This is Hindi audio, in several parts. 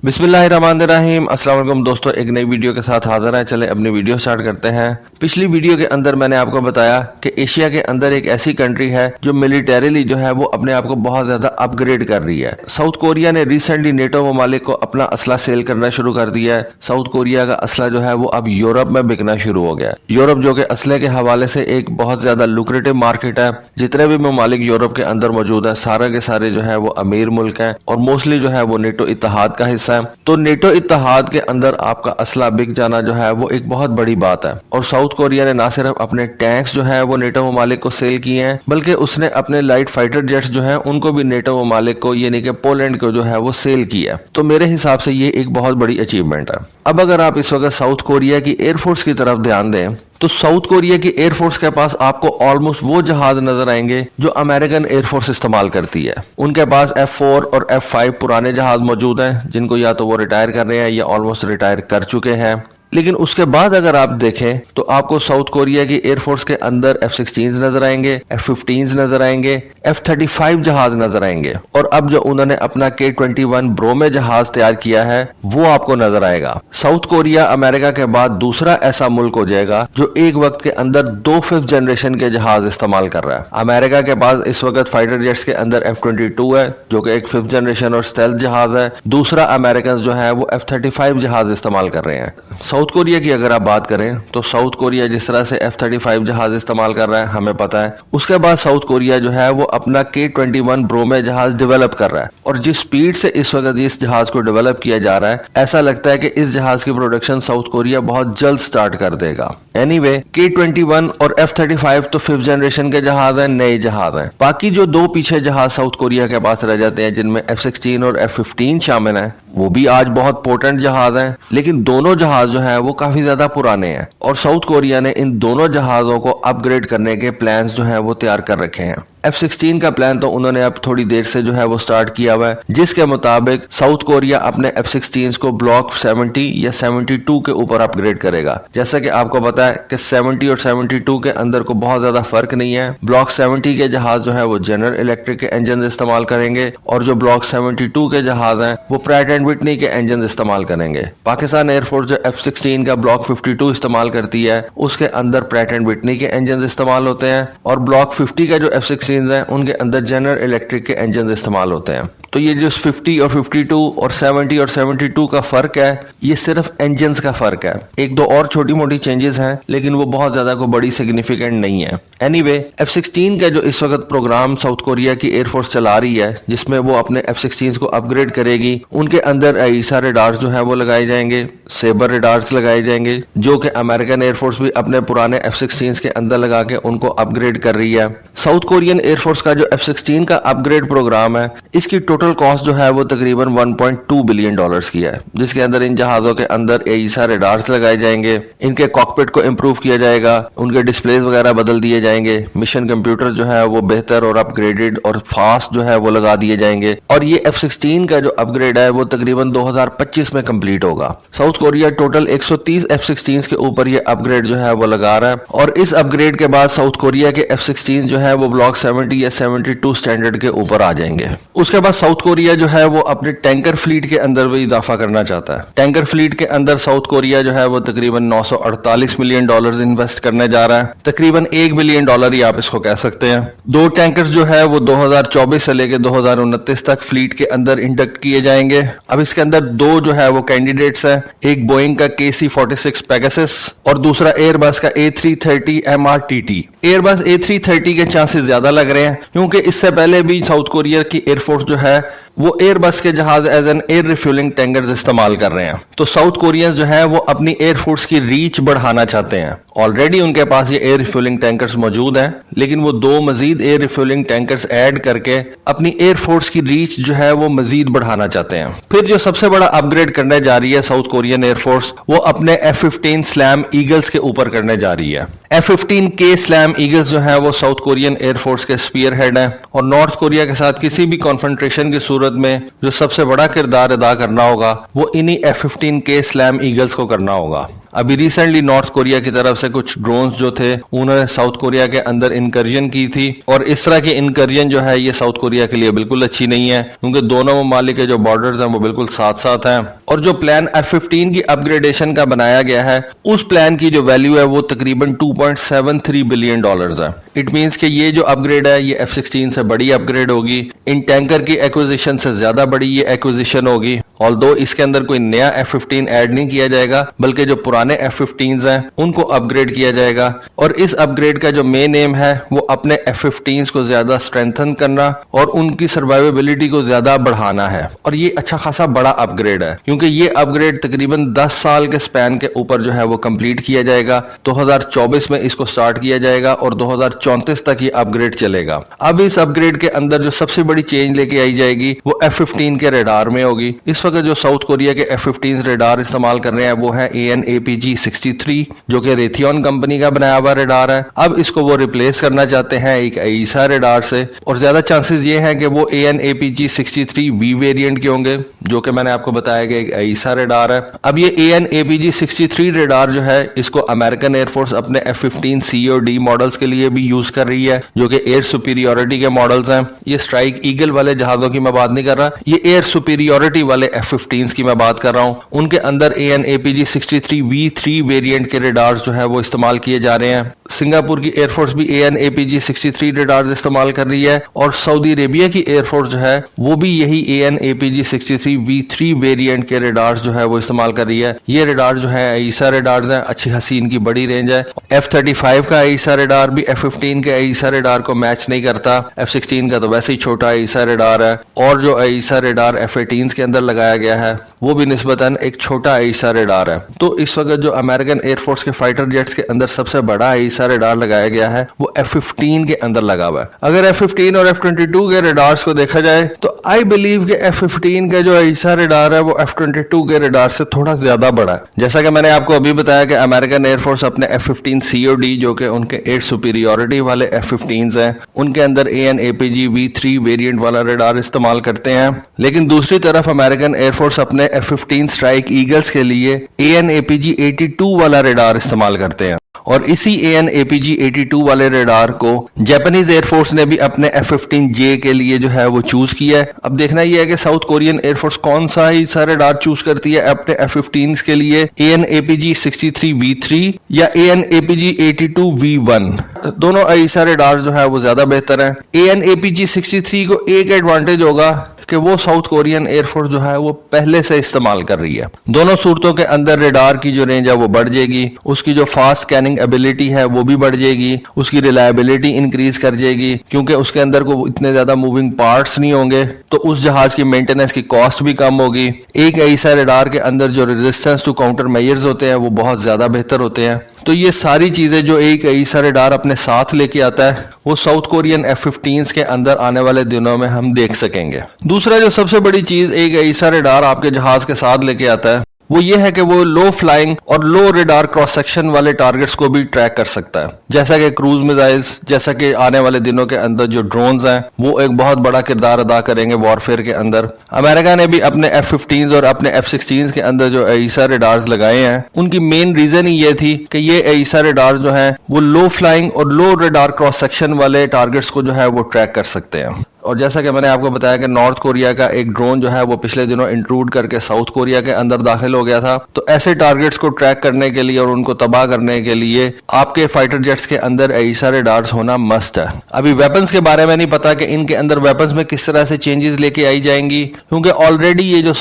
बिस्मिल्लाहिर्रहमानिर्रहीम। अस्सलाम वालेकुम दोस्तों, एक नई वीडियो के साथ हाजिर है। चले अपनी वीडियो स्टार्ट करते हैं। पिछली वीडियो के अंदर मैंने आपको बताया कि एशिया के अंदर एक ऐसी कंट्री है जो मिलिटरीली जो है वो अपने आप को बहुत ज्यादा अपग्रेड कर रही है। साउथ कोरिया ने रिसेंटली नेटो ममालिक को अपना असला सेल करना शुरू कर दिया है। साउथ कोरिया का असला जो है वो अब यूरोप में बिकना शुरू हो गया है। यूरोप जो कि असले के हवाले से एक बहुत ज्यादा लुक्रेटिव मार्केट है। जितने भी ममालिक यूरोप के अंदर मौजूद है सारे के सारे जो है वो अमीर मुल्क है और मोस्टली जो है वो नेटो इत्तेहाद का हिस्सा है। तो नेटो इत्तेहाद के अंदर आपका असला बिक जाना जो है वो एक बहुत बड़ी बात है। और साउथ कोरिया ने ना सिर्फ अपने टैंक्स जो है वो नेटो ममालिक को सेल किए हैं, बल्कि उसने अपने लाइट फाइटर जेट्स जो है उनको भी नेटो ममालिक को यानी कि पोलैंड को जो है वो सेल किया। तो मेरे हिसाब से ये एक बहुत बड़ी अचीवमेंट है। अब अगर आप इस वक्त साउथ कोरिया की एयरफोर्स की तरफ ध्यान दें तो साउथ कोरिया की एयरफोर्स के पास आपको ऑलमोस्ट वो जहाज नजर आएंगे जो अमेरिकन एयरफोर्स इस्तेमाल करती है। उनके पास F4 और F5 पुराने जहाज मौजूद हैं जिनको या तो वो रिटायर कर रहे हैं या ऑलमोस्ट रिटायर कर चुके हैं। लेकिन उसके बाद अगर आप देखें तो आपको साउथ कोरिया की एयरफोर्स के अंदर F-16 नजर आएंगे, F-15 नजर आएंगे, F-35 जहाज नजर आएंगे और अब जो उन्होंने अपना K-21 ब्रोमे जहाज तैयार किया है वो आपको नजर आएगा। साउथ कोरिया अमेरिका के बाद दूसरा ऐसा मुल्क हो जाएगा जो एक वक्त के अंदर 2 5th जनरेशन के जहाज इस्तेमाल कर रहा है। अमेरिका के पास इस वक्त फाइटर जेट्स के अंदर F-22 है जो कि एक 5th जनरेशन और स्टेल्थ जहाज है। दूसरा अमेरिकन जो है वो F-35 जहाज इस्तेमाल कर रहे हैं। साउथ कोरिया की अगर आप बात करें तो साउथ कोरिया जिस तरह से F-35 जहाज इस्तेमाल कर रहा है हमें पता है। उसके बाद साउथ कोरिया जो है वो अपना K-21 ब्रोमे जहाज डेवलप कर रहा है और जिस स्पीड से इस वक्त इस जहाज को डेवलप किया जा रहा है ऐसा लगता है कि इस जहाज की प्रोडक्शन साउथ कोरिया बहुत जल्द स्टार्ट कर देगा। एनीवे, K-21 और F-35 तो 5th जनरेशन के जहाज हैं, नए जहाज हैं। बाकी जो 2 पीछे जहाज साउथ कोरिया के पास रह जाते हैं जिनमें F-16 और F-15 शामिल हैं वो भी आज बहुत पोटेंट जहाज हैं, लेकिन दोनों जहाज जो हैं वो काफी ज्यादा पुराने हैं और साउथ कोरिया ने इन दोनों जहाजों को अपग्रेड करने के प्लान्स जो हैं वो तैयार कर रखे हैं। F-16 का प्लान तो उन्होंने अब थोड़ी देर से जो है वो स्टार्ट किया हुआ है, जिसके मुताबिक साउथ कोरिया अपने F-16 को ब्लॉक 70 या 72 के ऊपर अपग्रेड करेगा। जैसा कि आपको पता है कि 70 और 72 के अंदर को बहुत ज्यादा फर्क नहीं है। ब्लॉक 70 के जहाज जो है वो जनरल इलेक्ट्रिक के इंजन इस्तेमाल करेंगे और जो ब्लॉक 72 के जहाज हैं वो प्रैट एंड विटनी के इंजन इस्तेमाल करेंगे। पाकिस्तान एयरफोर्स जो F-16 का ब्लॉक 52 इस्तेमाल करती है उसके अंदर प्रैट एंड विटनी के इंजन इस्तेमाल होते हैं और ब्लॉक 50 का जो F-16 हैं उनके अंदर जनरल इलेक्ट्रिक के इंजन इस्तेमाल होते हैं। तो ये जो 50 और 52 और 70 और 72 का फर्क है ये सिर्फ इंजन्स का फर्क है। एक दो और छोटी मोटी चेंजेस हैं लेकिन वो बहुत ज्यादा कोई बड़ी सिग्निफिकेंट नहीं है। एनीवे, F-16 का जो इस वक्त प्रोग्राम साउथ कोरिया की एयरफोर्स चला रही है जिसमें वो अपने F-16 को अपग्रेड करेगी, उनके अंदर ईसा रेडार्स जो है वो लगाए जाएंगे, सेबर रेडार्स लगाए जाएंगे जो कि अमेरिकन एयरफोर्स भी अपने पुराने F-16 के अंदर लगा के उनको अपग्रेड कर रही है। साउथ कोरियन एयरफोर्स का जो F-16 का अपग्रेड प्रोग्राम है इसकी टोटल कॉस्ट जो है वो तकरीबन $1.2 बिलियन की है, जिसके अंदर इन जहाजों के अंदर ईसा रेडार्स लगाए जाएंगे, इनके कॉकपिट को इम्प्रूव किया जाएगा, उनके डिस्प्लेस वगैरह बदल दिए जाएंगे, मिशन कंप्यूटर जो है वो बेहतर और अपग्रेडेड और फास्ट जो है वो लगा दिए जाएंगे और ये F-16 का जो अपग्रेड है वो तकरीबन 2025 में कंप्लीट होगा। साउथ कोरिया टोटल 130 F-16 के ऊपर ये अपग्रेड जो है वो लगा रहा है और इस अपग्रेड के बाद साउथ कोरिया के F-16 जो है वो ब्लॉक 70 या 72 स्टैंडर्ड के ऊपर आ जाएंगे। उसके बाद साउथ कोरिया जो है वो अपने टैंकर फ्लीट के अंदर भी इजाफा करना चाहता है। टैंकर फ्लीट के अंदर साउथ कोरिया जो है वो तकरीबन $948 मिलियन इन्वेस्ट करने जा रहा है, तकरीबन $1 बिलियन ही आप इसको कह सकते हैं। 2 टैंकर्स जो है वो 2024 से लेकर 2029 तक फ्लीट के अंदर इंडक्ट किए जाएंगे। अब इसके अंदर 2 जो है वो कैंडिडेट्स हैं, एक बोइंग का KC-46 पेगासस और दूसरा एयरबस का A330 MRTT। एयरबस A330 के चांसेस ज्यादा लग रहे हैं क्योंकि इससे पहले भी साउथ कोरिया की एयरफोर्स जो है वो एयरबस के जहाज as an air refuelling tankers इस्तेमाल कर रहे हैं। तो साउथ कोरियंस जो है वो अपनी एयरफोर्स की रीच बढ़ाना चाहते हैं। ऑलरेडी उनके पास ये एयर रिफ्यूलिंग टैंकर्स मौजूद हैं लेकिन वो 2 मजीद एयर रिफ्यूलिंग टैंकर्स ऐड करके अपनी एयरफोर्स की रीच जो है वो मजीद बढ़ाना चाहते हैं। फिर जो सबसे बड़ा अपग्रेड करने जा रही है साउथ कोरियन एयरफोर्स वो अपने F-15 स्लैम ईगल्स के ऊपर करने जा रही है। F-15K स्लैम ईगल्स जो है वो साउथ कोरियन एयरफोर्स के स्पीयर हेड हैं और नॉर्थ कोरिया के साथ किसी भी कॉन्फ्रंट्रेशन की सूरत में जो सबसे बड़ा किरदार अदा करना होगा वो इन्हीं F-15K स्लैम ईगल्स को करना होगा। अभी रिसेंटली नॉर्थ कोरिया की तरफ से कुछ ड्रोन्स जो थे उन्होंने साउथ कोरिया के अंदर इनकर्जन की थी, और इस तरह की इनकर्जन जो है ये साउथ कोरिया के लिए बिल्कुल अच्छी नहीं है, क्योंकि दोनों ममालिक के जो बॉर्डर्स हैं वो बिल्कुल साथ साथ हैं। और जो प्लान F-15 की अपग्रेडेशन का बनाया गया है उस प्लान की जो वैल्यू है वो तकरीबन $2.73 बिलियन है। इट मींस कि ये जो अपग्रेड है ये F-16 से बड़ी अपग्रेड होगी, इन टैंकर की एक्विजिशन से ज्यादा बड़ी ये एक्विजिशन होगी। ऑल्दो इसके अंदर कोई नया F-15 ऐड नहीं किया जाएगा, बल्कि जो पुराने F-15s हैं उनको अपग्रेड किया जाएगा। और इस अपग्रेड का जो मेन एम है वो अपने F-15s को ज्यादा स्ट्रेंथन करना और उनकी सर्वाइवेबिलिटी को ज्यादा बढ़ाना है। और ये अच्छा खासा बड़ा अपग्रेड है, क्योंकि ये अपग्रेड तकरीबन 10 साल के स्पैन के ऊपर जो है वो कंप्लीट किया जाएगा। 2024 में इसको स्टार्ट किया जाएगा और 2034 तक ये अपग्रेड चलेगा। अब इस अपग्रेड के अंदर जो सबसे बड़ी चेंज लेके आई जाएगी वो F-15 के रेडार में होगी। इस वक्त जो साउथ कोरिया के F-15 रेडार इस्तेमाल कर रहे हैं वो है AN/APG-63, जो कि रेथियन कंपनी का बनाया हुआ रेडार है। अब इसको वो रिप्लेस करना चाहते हैं एक AESA रेडार से, और ज्यादा चांसेस ये हैं कि वो AN/APG-63V वेरिएंट के होंगे, जो कि मैंने आपको बताया कि एक AESA रेडार है। अब ये AN/APG-63 रेडार जो है इसको अमेरिकन एयरफोर्स अपने F-15C और D मॉडल्स के लिए भी यूज कर रही है, जो कि एयर सुपीरियोरिटी के मॉडल्स हैं। ये स्ट्राइक ईगल वाले जहाजों की मैं बात नहीं कर रहा, ये एयर सुपीरियोरिटी वाले F-15s की मैं बात कर रहा हूं। उनके अंदर AN/APG-63V3 वेरिएंट के रेडार्स जो है वो इस्तेमाल किए जा रहे हैं। सिंगापुर की एयरफोर्स भी AN/APG-63 रेडार्स इस्तेमाल कर रही है, और सऊदी अरेबिया की एयरफोर्स जो है वो भी यही AN/APG-63V3 वेरिएंट के रेडार्स जो है वो इस्तेमाल कर रही है। ये रेडार जो है AESA रेडार्स हैं, अच्छी खासी इनकी बड़ी रेंज है। F-35 का AESA रेडार भी F-15 के AESA रेडार को मैच नहीं करता। F-16 का तो वैसे ही छोटा AESA रेडार है, और जो AESA रेडार F-18 के अंदर लगाया गया है वो भी निस्बतन एक छोटा AESA रेडार है। तो इस वक्त जो अमेरिकन एयरफोर्स के फाइटर जेट्स के अंदर सबसे बड़ा AESA रेडार लगाया गया है वो F-15 के अंदर लगा हुआ है। अगर F-15 और F-22 के रेडार्स को देखा जाए तो आई बिलीव कि F-15 का जो AESA रेडार है वो F-22 के रेडार से थोड़ा ज्यादा बड़ा है। जैसा कि मैंने आपको अभी बताया कि अमेरिकन एयरफोर्स अपने F-15C और D, जो कि उनके एयर सुपीरियोरिटी वाले F-15s हैं, उनके अंदर AN/APG-V3 वेरिएंट वाला रेडार इस्तेमाल करते हैं। लेकिन दूसरी तरफ अमेरिकन एयरफोर्स अपने F-15 स्ट्राइक ईगल्स के लिए AN/APG-82 वाला रेडार इस्तेमाल करते हैं, और इसी AN/APG-82 वाले रेडार को जापानीज एयरफोर्स ने भी अपने F-15J के लिए जो है वो चूज किया है। अब देखना यह है कि साउथ कोरियन एयरफोर्स कौन सा ही सा रेडार चूज करती है अपने F-15s के लिए, AN/APG-63V3 या AN/APG-82V1। दोनों AESA रेडार जो है वो ज्यादा बेहतर है। AN/APG-63 को एक एडवांटेज होगा कि वो साउथ कोरियन एयरफोर्स जो है वो पहले से इस्तेमाल कर रही है। दोनों सूरतों के अंदर रेडार की जो रेंज है वो बढ़ जाएगी, उसकी जो फास्ट स्कैनिंग एबिलिटी है वो भी बढ़ जाएगी, उसकी रिलायबिलिटी इंक्रीज कर जाएगी, क्योंकि उसके अंदर को इतने ज्यादा मूविंग पार्ट्स नहीं होंगे, तो उस जहाज की मेंटेनेंस की कॉस्ट भी कम होगी। एक AESA रेडार के अंदर जो रेजिस्टेंस टू काउंटर मेजर्स होते हैं वो बहुत ज्यादा बेहतर होते हैं। तो ये सारी चीजें जो एक AESA रेडार अपने साथ लेके आता है वो साउथ कोरियन F-15s के अंदर आने वाले दिनों में हम देख सकेंगे। दूसरा जो सबसे बड़ी चीज एक AESA रेडार आपके जहाज के साथ लेके आता है वो ये है कि वो लो फ्लाइंग और लो रेडार क्रॉस सेक्शन वाले टारगेट्स को भी ट्रैक कर सकता है, जैसा कि क्रूज मिसाइल्स, जैसा कि आने वाले दिनों के अंदर जो ड्रोन्स हैं वो एक बहुत बड़ा किरदार अदा करेंगे वॉरफेयर के अंदर। अमेरिका ने भी अपने F-15s और अपने F-16s के अंदर जो AESA रेडार्स लगाए हैं उनकी मेन रीजन ही ये थी कि ये AESA रेडार्स जो हैं वो लो फ्लाइंग और लो रेडार क्रॉस सेक्शन वाले टारगेट्स को जो है वो ट्रैक कर सकते हैं। और जैसा कि मैंने आपको बताया कि नॉर्थ कोरिया का एक ड्रोन जो है वो पिछले दिनों इंट्रूड करके साउथ कोरिया के अंदर दाखिल हो गया था, तो ऐसे टारगेट्स को ट्रैक करने के लिए और उनको तबाह करने के लिए आपके फाइटर जेट्स के अंदर AESA रेडार्स होना मस्ट है। अभी वेपन्स के बारे में नहीं पता कि इनके अंदर वेपन्स में किस तरह से चेंजेस लेके आई जाएंगी, क्योंकि ऑलरेडी ये जो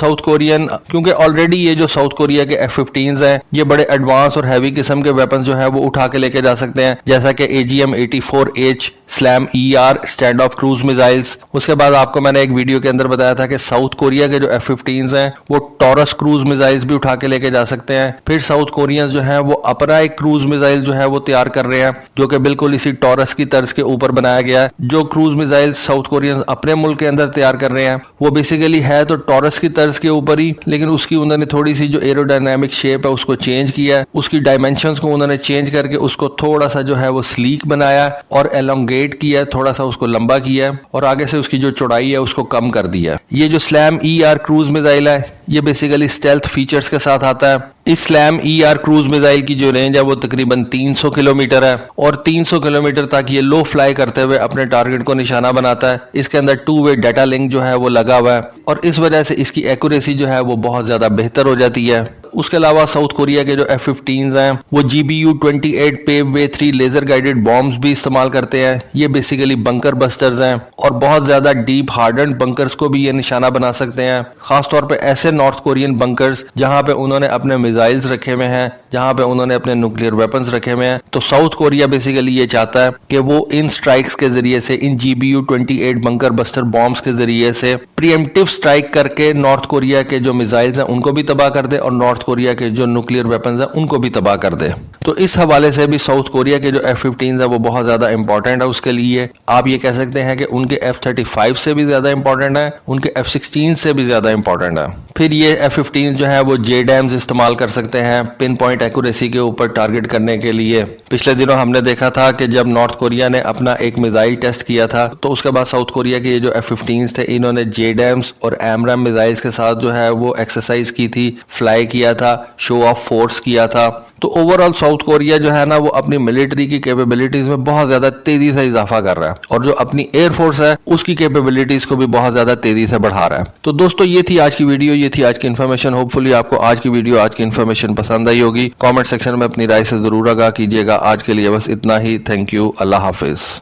साउथ कोरिया के F-15s हैं ये बड़े एडवांस और हैवी किस्म के वेपन्स जो है वो उठा के लेके जा सकते हैं, जैसा कि AGM-84H SLAM-ER stand of cruise missiles. उसके बाद आपको मैंने एक वीडियो के अंदर बताया था कि साउथ कोरिया के जो F-15s हैं वो टॉरस क्रूज मिसाइल्स भी उठा के लेके जा सकते हैं। फिर साउथ कोरियंस जो है वो अपराई क्रूज मिसाइल जो है वो तैयार कर रहे हैं, जो कि बिल्कुल इसी टॉरस की तर्ज के ऊपर बनाया गया है। जो क्रूज मिसाइल साउथ कोरियंस अपने मुल्क के अंदर तैयार कर रहे हैं वो बेसिकली है तो टॉरस की तर्ज के ऊपर ही, लेकिन उसकी उन्होंने थोड़ी सी जो एरोडायनामिक शेप है उसको चेंज किया है, उसकी डायमेंशंस को उन्होंने चेंज करके उसको थोड़ा सा जो है वो स्लीक बनाया और एलोंगेट किया, थोड़ा सा उसको लंबा किया, और आगे से उसकी जो चौड़ाई है उसको कम कर दिया है। ये जो स्लैम ER क्रूज मिसाइल है ये बेसिकली स्टेल्थ फीचर्स के साथ आता है। इस स्लैम ER क्रूज मिसाइल की जो रेंज है वो तकरीबन 300 किलोमीटर है और 300 किलोमीटर तक ये लो फ्लाई करते हुए अपने टारगेट को निशाना बनाता है। इसके अंदर 2-वे डाटा लिंक जो है वो लगा हुआ है और इस वजह से इसकी एक्यूरेसी जो है वो बहुत ज्यादा बेहतर हो जाती है। उसके अलावा साउथ कोरिया के जो F-15s हैं वो GBU-28 पेव वे 3 लेजर गाइडेड बॉम्ब्स भी इस्तेमाल करते हैं। ये बेसिकली बंकर बस्टर्स हैं और बहुत ज्यादा डीप हार्डन्ड बंकर्स को भी ये निशाना बना सकते हैं, खासतौर पे ऐसे नॉर्थ कोरियन बंकर्स जहां पे उन्होंने अपने मिसाइल्स रखे हुए हैं, जहां पे उन्होंने अपने न्यूक्लियर वेपन्स रखे हुए हैं। तो साउथ कोरिया बेसिकली ये चाहता है कि वो इन स्ट्राइक्स के जरिए से, इन GBU-28 बंकर बस्टर बॉम्ब्स के जरिए से प्रीएम्प्टिव स्ट्राइक करके नॉर्थ कोरिया के जो मिसाइल्स हैं उनको भी तबाह कर दे और नॉर्थ कोरिया के जो न्यूक्लियर वेपन्स हैं उनको भी तबाह कर दे। तो इस हवाले से भी साउथ कोरिया के जो F-15s है वो बहुत ज्यादा इंपॉर्टेंट है उसके लिए। आप ये कह सकते हैं कि उनके F-35 से भी ज्यादा इंपॉर्टेंट है, उनके F-16 से भी ज्यादा इंपॉर्टेंट है। फिर ये F-15s जो है वो JDAMs इस्तेमाल कर सकते हैं पिन पॉइंट एक्यूरेसी के ऊपर टारगेट करने के लिए। पिछले दिनों हमने देखा था कि जब नॉर्थ कोरिया ने अपना एक मिसाइल टेस्ट किया था तो उसके बाद साउथ कोरिया के ये जो F-15s थे इन्होंने JDAMs और AMRAAM मिसाइल्स के साथ जो है वो एक्सरसाइज की थी, फ्लाई किया था, शो ऑफ फोर्स किया था। तो ओवरऑल साउथ कोरिया जो है ना वो अपनी मिलिट्री की कैपेबिलिटीज में बहुत ज्यादा तेजी से इजाफा कर रहा है और जो अपनी एयरफोर्स है उसकी कैपेबिलिटीज को भी बहुत ज्यादा तेजी से बढ़ा रहा है। तो दोस्तों ये थी आज की वीडियो, ये थी आज की इन्फॉर्मेशन। होपफुली आपको आज की वीडियो, आज की इन्फॉर्मेशन पसंद आई होगी। कमेंट सेक्शन में अपनी राय से जरूर आगाह कीजिएगा। आज के लिए बस इतना ही। Thank you. Allah Hafiz.